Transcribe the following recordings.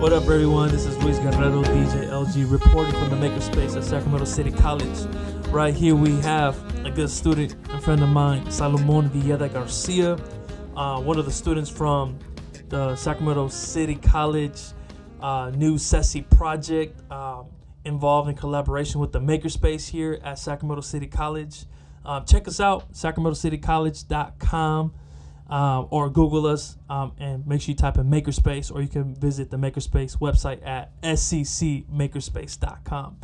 What up, everyone? This is Guerrero, DJ LG, reporting from the Makerspace at Sacramento City College. Right here we have a good student, a friend of mine, Salomon Villeda Garcia, one of the students from the Sacramento City College new SESI project, involved in collaboration with the Makerspace here at Sacramento City College. Check us out, sacramentocitycollege.com. Or Google us and make sure you type in Makerspace, or you can visit the Makerspace website at sccmakerspace.com.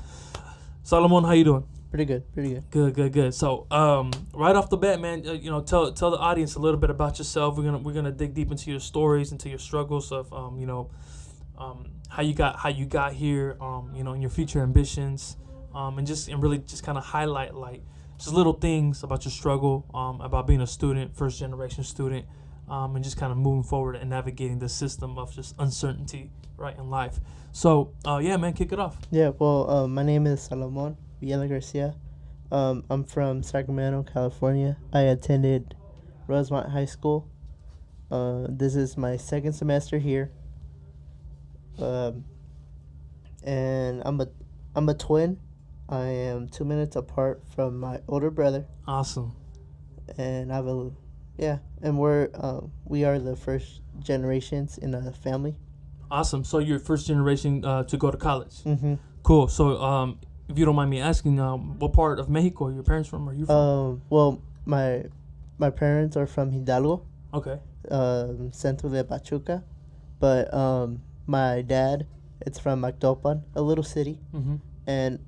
Salomon, how you doing? Pretty good. Good. So, right off the bat, man, tell the audience a little bit about yourself. We're gonna dig deep into your stories, into your struggles of how you got here, and your future ambitions, and really just kind of highlight just little things about your struggle, about being a student, first generation student, and just kind of moving forward and navigating the system of just uncertainty, right, in life. So, yeah, man, kick it off. Yeah, well, my name is Salomon Villeda Garcia. I'm from Sacramento, California. I attended Rosemont High School. This is my second semester here. And I'm a twin. I am 2 minutes apart from my older brother. Awesome. And we are the first generations in a family. Awesome. So you're first generation to go to college. Mm-hmm. Cool. So if you don't mind me asking, what part of Mexico are your parents from? Are you from? Well, my parents are from Hidalgo. Okay. Centro de Pachuca, but my dad, it's from Mactopan, a little city, mm-hmm. and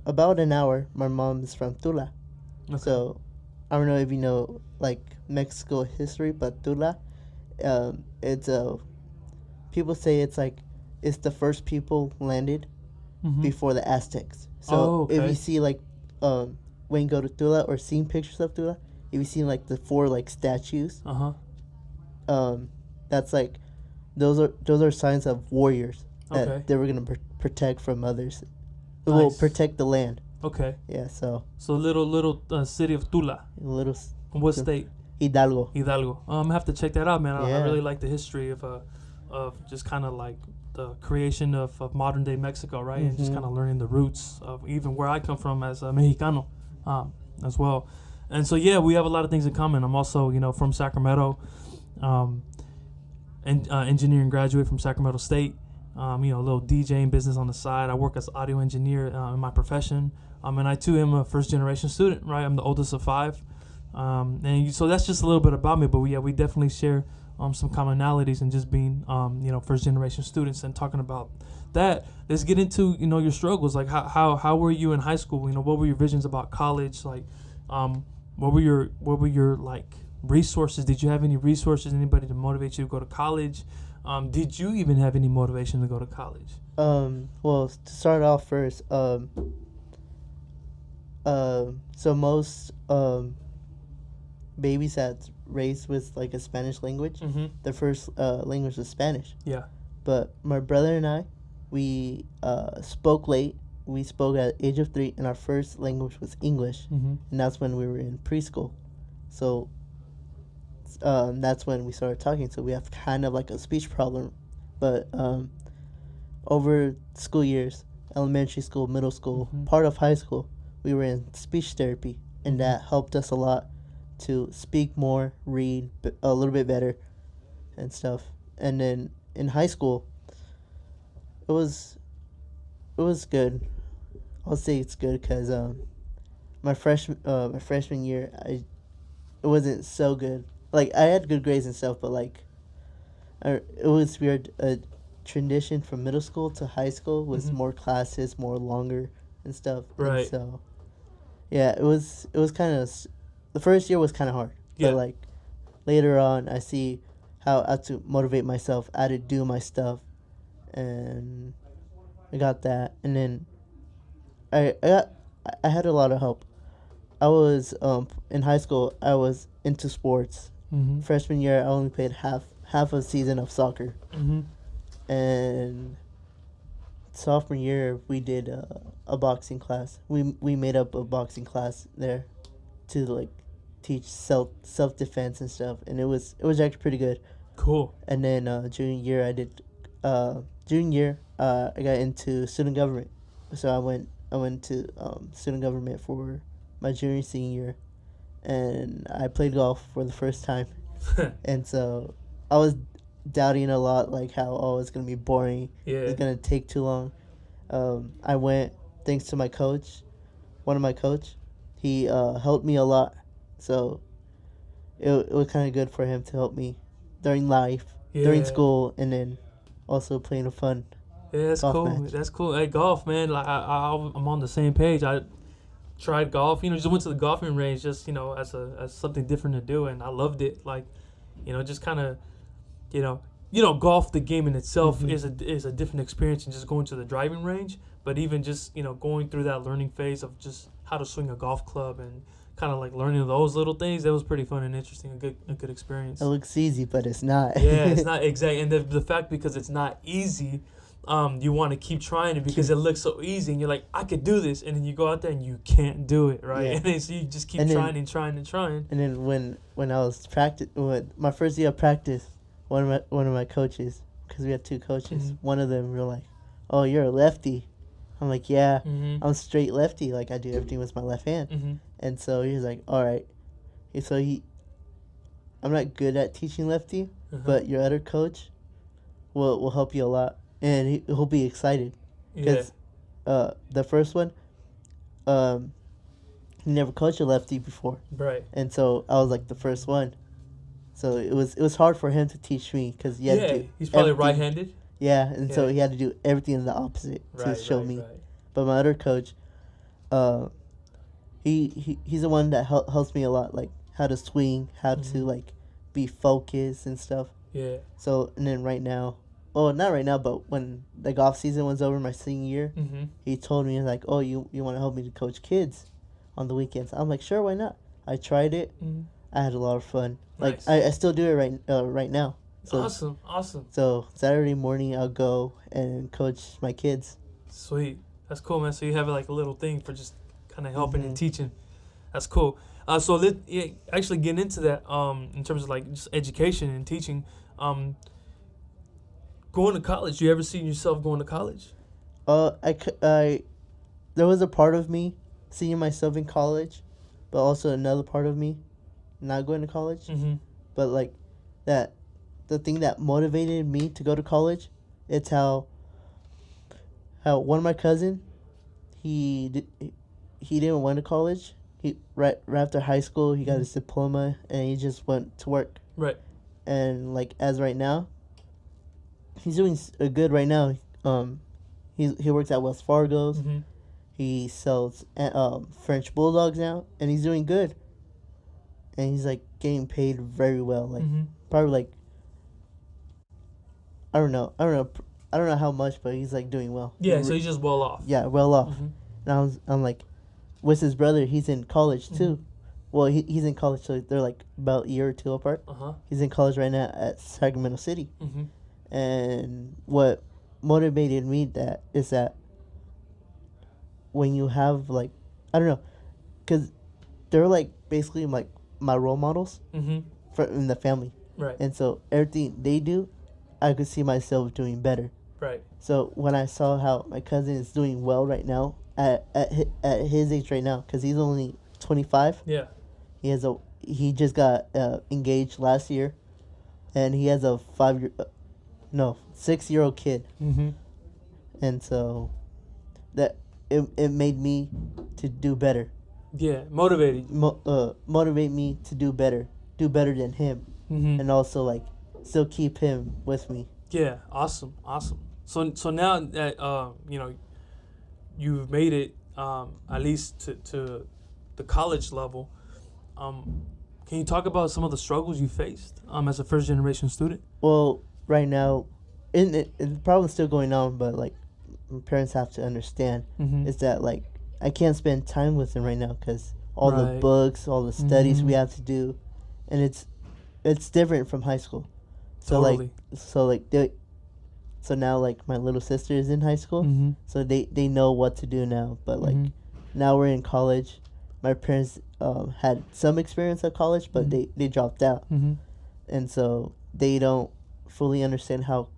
about an hour, my mom is from Tula. Okay. So I don't know if you know Mexico history, but Tula, it's people say it's the first people landed mm-hmm. before the Aztecs. So okay. if you see when you go to Tula or seen pictures of Tula, if you see the four statues, that's those are signs of warriors that they were gonna protect from others. Nice. Will protect the land. Okay. Yeah. So little city of Tula. What state? Hidalgo. I'm gonna have to check that out, man. I really like the history of just kind of the creation of modern day Mexico, right? Mm-hmm. And just kind of learning the roots of even where I come from as a Mexicano, as well. And so yeah, we have a lot of things in common. I'm also from Sacramento, and engineering graduate from Sacramento State. A little DJing business on the side. I work as audio engineer in my profession. And I too am a first generation student, right? I'm the oldest of five. So that's just a little bit about me, but we definitely share some commonalities in just being first generation students and talking about that. Let's get into your struggles. How were you in high school? What were your visions about college? What were your resources? Did you have any resources, anybody to motivate you to go to college? Did you even have any motivation to go to college? Well, to start off first, so most babies that's raised with a Spanish language, mm-hmm. their first language was Spanish. Yeah. But my brother and I, we spoke late. We spoke at the age of 3, and our first language was English, mm-hmm. and that's when we were in preschool. So that's when we started talking. So we have kind of a speech problem. But over school years, elementary school, middle school, mm-hmm. part of high school, we were in speech therapy, and mm-hmm. that helped us a lot to speak more, read a little bit better, and stuff. And then in high school, it was good. I'll say it's good because my freshman year, it wasn't so good. I had good grades and stuff, but it was weird. A transition from middle school to high school was mm-hmm. more classes, more longer and stuff. Right. And so, yeah, it was kind of, the first year was kind of hard. Yeah. But later on, I see how I had to motivate myself, I had to do my stuff, and I got that. And then I had a lot of help. I was in high school. I was into sports. Mm-hmm. Freshman year, I only played half a season of soccer, mm-hmm. and sophomore year we did a boxing class. We made up a boxing class there to teach self defense and stuff, and it was actually pretty good. Cool. And then junior year I did junior year, I got into student government. So I went to student government for my junior senior year, and I played golf for the first time. And so I was doubting a lot, like how it's gonna be boring. Yeah. It's gonna take too long. I went thanks to my coach, one of my coach. He helped me a lot, so it was kind of good for him to help me during life, during school, and then also playing a fun. Yeah, that's golf cool. match. That's cool. Hey, golf, man. Like I'm on the same page. I tried golf. You know, just went to the golfing range, just as something different to do, and I loved it. Like, just kind of, golf, the game in itself is a different experience than just going to the driving range. But even just going through that learning phase of just how to swing a golf club and kind of like learning those little things, that was pretty fun and interesting. A good experience. It looks easy, but it's not. Yeah, it's not exactly. And the fact, because it's not easy, you want to keep trying it because it looks so easy, and you're like, I could do this, and then you go out there and you can't do it, right? Yeah. And then so you just keep trying and trying and trying. And then when I was my first year of practice, one of my coaches, because we had two coaches, one of them were like, "Oh, you're a lefty." I'm like, "Yeah, I'm straight lefty. Like I do everything with my left hand." And so he was like, "All right." And so I'm not good at teaching lefty, but your other coach will help you a lot. And he'll be excited because the first one, he never coached a lefty before, right? And so I was like the first one, so it was hard for him to teach me because he's probably right-handed. Yeah, and so he had to do everything in the opposite to show me. Right. But my other coach, he's the one that helps me a lot, like how to swing, how to like be focused and stuff. Yeah. So and then right now. Well, not right now, but when the golf season was over my senior year, he told me, like, "Oh, you want to help me to coach kids on the weekends?" I'm like, "Sure, why not?" I tried it. I had a lot of fun. Nice. Like, I still do it right now. So, awesome. So Saturday morning, I'll go and coach my kids. Sweet. That's cool, man. So you have like a little thing for just kind of helping and teaching. That's cool. So let's actually get into that in terms of like just education and teaching. Going to college, you ever seen yourself going to college? There was a part of me seeing myself in college, but also another part of me not going to college. But like the thing that motivated me to go to college, it's how one of my cousin, he didn't went to college. He right after high school, he got his diploma and he just went to work. Right. And like as right now, he's doing good right now. He works at Wells Fargo's. He sells French bulldogs now, and he's doing good. And he's like getting paid very well, like probably like I don't know how much, but he's like doing well. Yeah, so he's just well off. Yeah, well off. And I'm like, with his brother, he's in college too. Well, he's in college, so they're like about a year or two apart. He's in college right now at Sacramento City. And what motivated me is that when you have like, I don't know, because they're like basically like my role models in the family. Right. And so everything they do, I could see myself doing better. Right. So when I saw how my cousin is doing well right now at his age right now, because he's only 25. Yeah. He just got engaged last year, and he has a 6-year-old kid. And so that it made me to do better. Yeah, motivate me to do better than him, and also like still keep him with me. Yeah, awesome. So now that you've made it at least to the college level, can you talk about some of the struggles you faced as a first generation student? Well, right now, the problem's still going on, but like my parents have to understand is that like I can't spend time with them right now because all the books, all the studies we have to do, and it's different from high school. So totally. So now like my little sister is in high school, so they know what to do now. But like now we're in college. My parents had some experience at college, but they dropped out, and so they don't fully understand how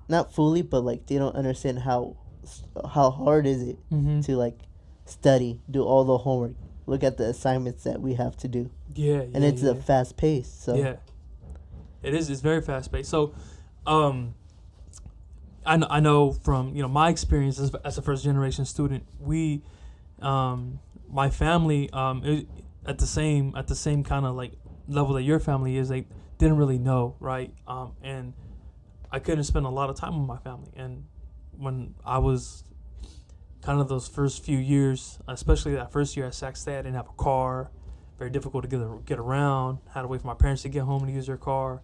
not fully, but like they don't understand how hard is it Mm-hmm. to like study, do all the homework, look at the assignments that we have to do, Yeah, and it's a fast pace. So yeah, it is. It's very fast paced. So, I know from my experience as a first generation student, we, my family, at the same kind of like level that your family is, they didn't really know, right? And I couldn't spend a lot of time with my family, and when I was kind of those first few years, especially that first year at Sac State, I didn't have a car. Very difficult to get around. Had to wait for my parents to get home to use their car.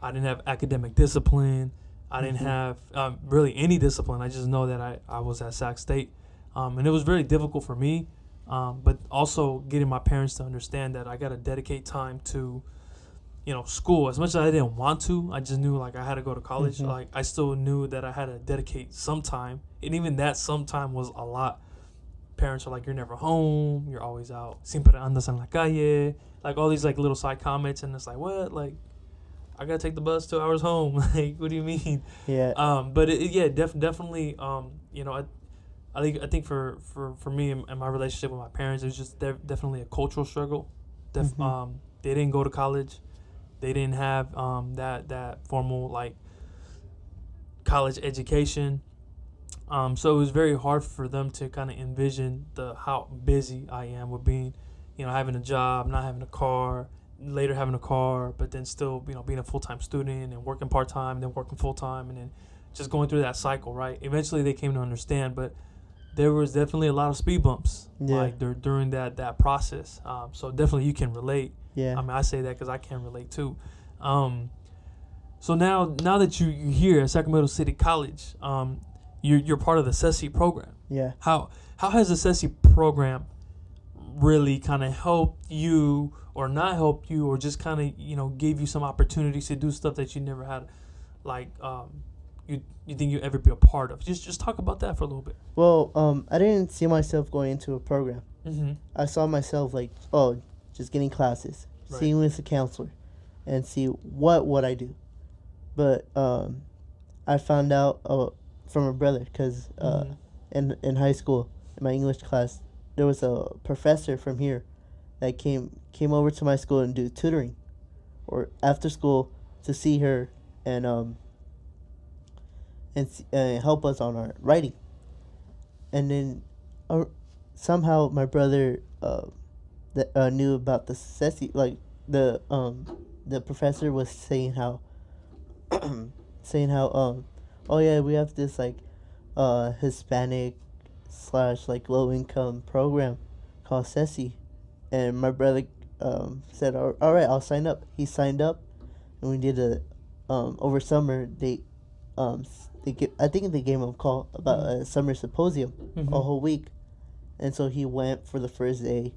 I didn't have academic discipline. I didn't have really any discipline. I just know that I was at Sac State. And it was very difficult for me. But also getting my parents to understand that I got to dedicate time to, school. As much as I didn't want to, I just knew like I had to go to college. Mm-hmm. Like I still knew that I had to dedicate some time. And even that some time was a lot. Parents are like, you're never home. You're always out. Siempre andas en la calle. Like all these like little side comments. And it's like, what? Like, I gotta take the bus 2 hours home. Like, what do you mean? yeah. But definitely. I think for me and my relationship with my parents, it was just definitely a cultural struggle. They didn't go to college. They didn't have that formal like college education. So it was very hard for them to kind of envision how busy I am with being, having a job, not having a car, later having a car, but then still, being a full-time student and working part-time, and then working full-time, and then just going through that cycle, right? Eventually they came to understand, but there was definitely a lot of speed bumps like during that process. So definitely you can relate. Yeah. I mean, I say that because I can relate too. So now that you're here at Sacramento City College, you're part of the SESI program. Yeah. How has the SESI program really kind of helped you or not helped you, or just kind of gave you some opportunities to do stuff that you never had, like you think you'd ever be a part of? Just talk about that for a little bit. Well, I didn't see myself going into a program. Mm-hmm. I saw myself like, just getting classes, Right. seeing with a counselor, and see what would I do. But I found out from a brother because in high school, in my English class, there was a professor from here that came over to my school and do tutoring, or after school to see her and help us on our writing. And then somehow my brother knew about the SESI, like the professor was saying how oh yeah, we have this like Hispanic / like low income program called SESI, and my brother said, all right, I'll sign up. He signed up, and we did over summer I think they gave him a call about a summer symposium, a whole week, and so he went for the first day,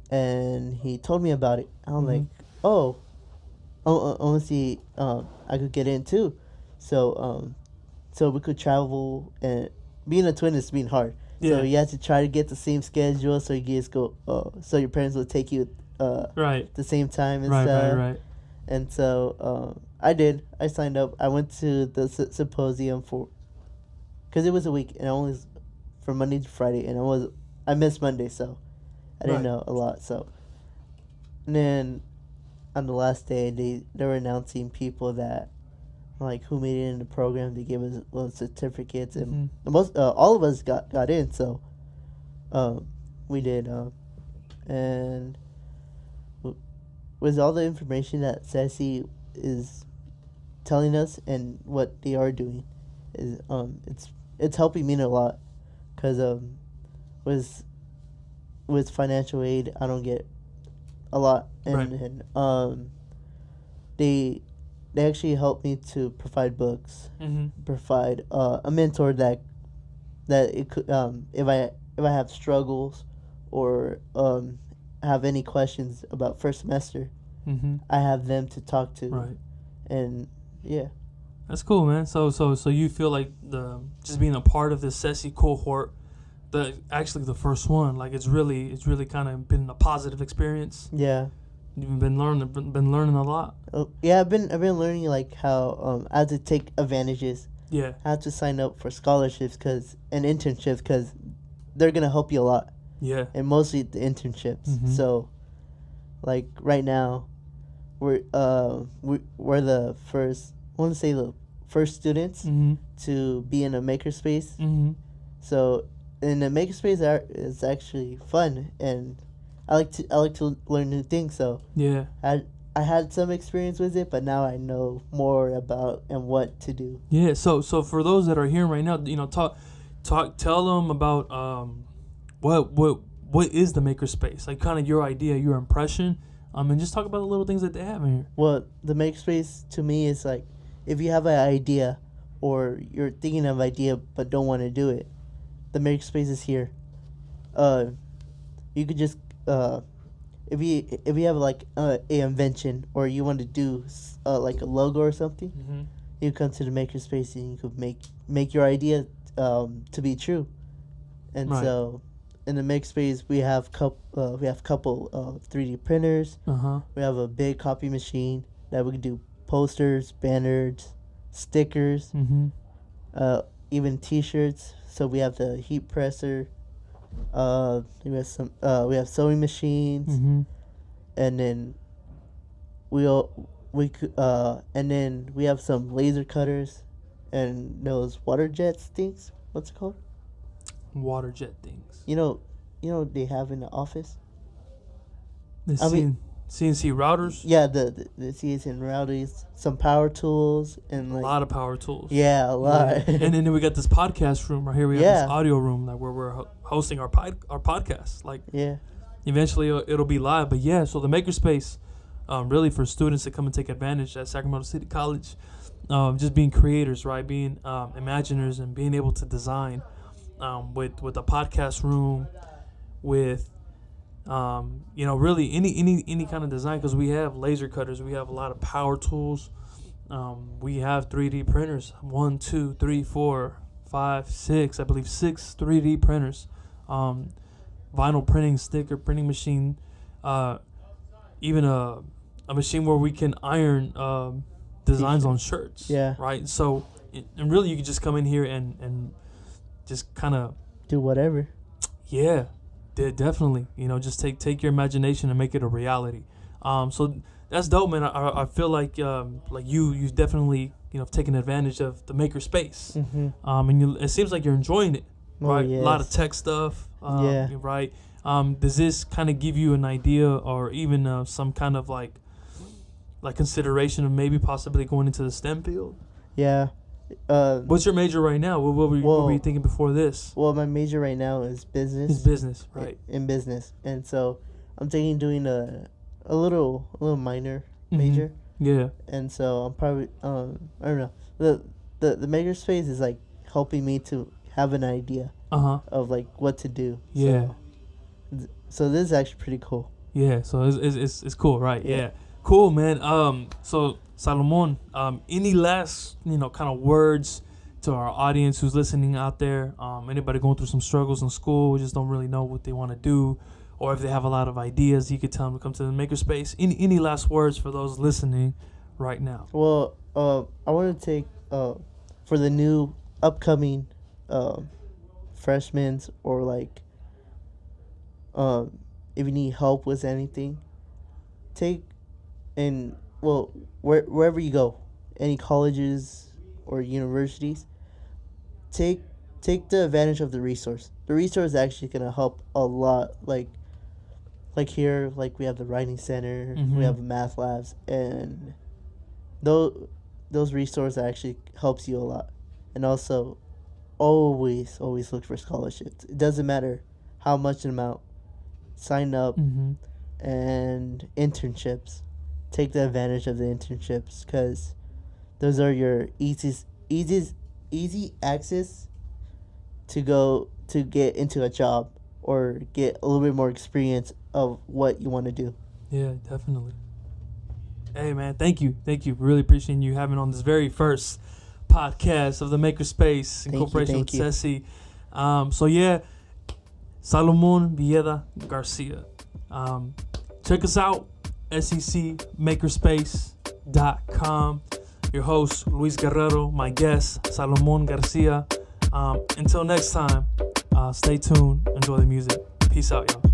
and he told me about it. I'm like, oh, I want to see I could get in too, so we could travel, and being a twin is being hard. Yeah. So you have to try to get the same schedule, so you guys go. So your parents will take you right at the same time and right stuff. right. And so I did. I signed up. I went to the symposium because it was a week, and I only was from Monday to Friday, and I missed Monday, so I didn't know a lot. So, and then on the last day, they were announcing people that like who made it in the program. They gave us little certificates, and most all of us got in. So, we did, and with all the information that SESI is telling us and what they are doing, is it's helping me a lot, because with financial aid I don't get a lot, and they actually help me to provide books, provide a mentor that it could, if I have struggles or have any questions about first semester, I have them to talk to. Right. And yeah. That's cool, man. So you feel like just being a part of the SESI cohort, actually the first one, like it's really kind of been a positive experience. Yeah. You've been learning a lot. Yeah, I've been learning like how I have to take advantages Yeah. have to sign up for scholarships and internships because they're gonna help you a lot. Yeah. And mostly the internships. Mhm. So, like right now, we're the first. I want to say the first students Mm-hmm. to be in a makerspace. Mm-hmm. So, in the makerspace, it's actually fun, and I like to learn new things. So, Yeah. I had some experience with it, but now I know more about and what to do. Yeah. So for those that are hearing right now, tell them about what is the makerspace, like kind of your idea, your impression, and just talk about the little things that they have in here. Well, the makerspace to me is like if you have an idea or you're thinking of an idea but don't want to do it, the makerspace is here. You could just if you have like a invention or you want to do like a logo or something, Mm-hmm. you come to the makerspace and you could make your idea to be true. And Right. so in the makerspace we have couple 3D printers. Uh-huh. We have a big copy machine that we can do posters, banners, stickers, Mm-hmm. even T-shirts. So we have the heat presser. We have sewing machines, Mm-hmm. and then and then we have some laser cutters, and those water jets things. What's it called? Water jet things. You know they have in the office. The I mean- CNC routers. Yeah, the CNC and routers, some power tools, and A like lot of power tools. yeah, a lot. Yeah. And then we got this podcast room right here. We have Yeah. this audio room like where we're hosting our podcast. Like yeah, eventually it'll be live. But yeah, so the makerspace, really for students to come and take advantage at Sacramento City College, just being creators, right? Being imaginers and being able to design, with a podcast room, with really any kind of design, because we have laser cutters, we have a lot of power tools, we have 3D printers, 1, 2, 3, 4, 5, 6, I believe 6 3D printers, vinyl printing, sticker printing machine, even a machine where we can iron designs on shirts. Yeah. Right. So and really you can just come in here and just kind of do whatever. yeah. Definitely, just take your imagination and make it a reality. So that's dope, man. I feel like you definitely taken advantage of the maker space. Mm-hmm. And it seems like you're enjoying it, right? yes. A lot of tech stuff. Yeah. Right. Does this kind of give you an idea or even some kind of like consideration of maybe possibly going into the STEM field? Yeah. What's your major right now? What were you thinking before this? Well, my major right now is business. It's business, right? In business, and so I'm thinking doing a little minor Mhm. major, Yeah. and so I'm probably I don't know, the makerspace is like helping me to have an idea Uh-huh. of like what to do. Yeah. So this is actually pretty cool. Yeah, so it's cool, right? Yeah. Yeah. Cool, man. So Salomon, any last, kind of words to our audience who's listening out there? Anybody going through some struggles in school, just don't really know what they want to do, or if they have a lot of ideas, you could tell them to come to the makerspace. Any last words for those listening right now? Well, I want to take for the new upcoming freshmen, or like if you need help with anything, wherever you go, any colleges or universities, take the advantage of the resource. The resource is actually gonna help a lot. Like here, like we have the writing center, Mhm. we have math labs, and those resources actually helps you a lot. And also, always look for scholarships. It doesn't matter how much amount. Sign up. Mm-hmm. And internships. Take the advantage of the internships, because those are your easy access to get into a job or get a little bit more experience of what you want to do. Yeah, definitely. Hey, man, thank you. Really appreciating you having on this very first podcast of the Makerspace in cooperation with thank SESI. So yeah, Salomon Villeda Garcia. Check us out, secmakerspace.com. your host, Luis Guerrero, my guest, Salomon Garcia. Until next time, stay tuned, enjoy the music. Peace out, y'all.